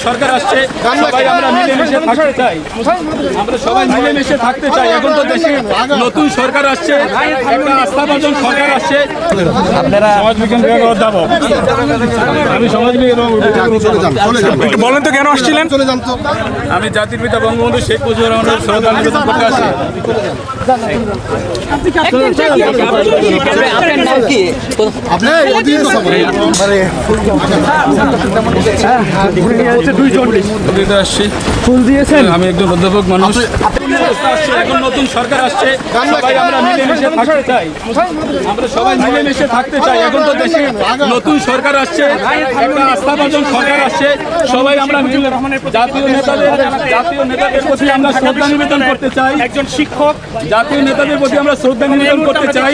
সরকার আসছে, সবাই আমরা মিলেমিশে থাকতে চাই। আমরা সবাই মিলেমিশে থাকতে চাই। এখন তো দেশে নতুন সরকার আসছে, একটা আস্থাভাজন সরকার আসছে। আপনারা সমাজবিজ্ঞান বিভাগের অধ্যাপক, আমি সমাজবিজ্ঞান একটু বলেন তো কেন আসছিলেন? আমি জাতির পিতা বঙ্গবন্ধু শেখ মুজিবুর রহমানের শ্রদ্ধা নিবেদন করতে আসি। আমি একজন অধ্যাপক মানুষ। এখন নতুন সরকার আসছে, সবাই আমরা মিলেমিশে থাকতে চাই। আমরা সবাই মিলেমিশে থাকতে চাই। এখন তো দেশে নতুন সরকার আসছে, একটা আস্থাভাজন সরকার আসছে, সবাই আমরা জাতীয় নেতাদের প্রতি আমরা শ্রদ্ধা নিবেদন করতে চাই। একজন শিক্ষক জাতীয় নেতাদের প্রতি আমরা শ্রদ্ধা নিবেদন করতে চাই।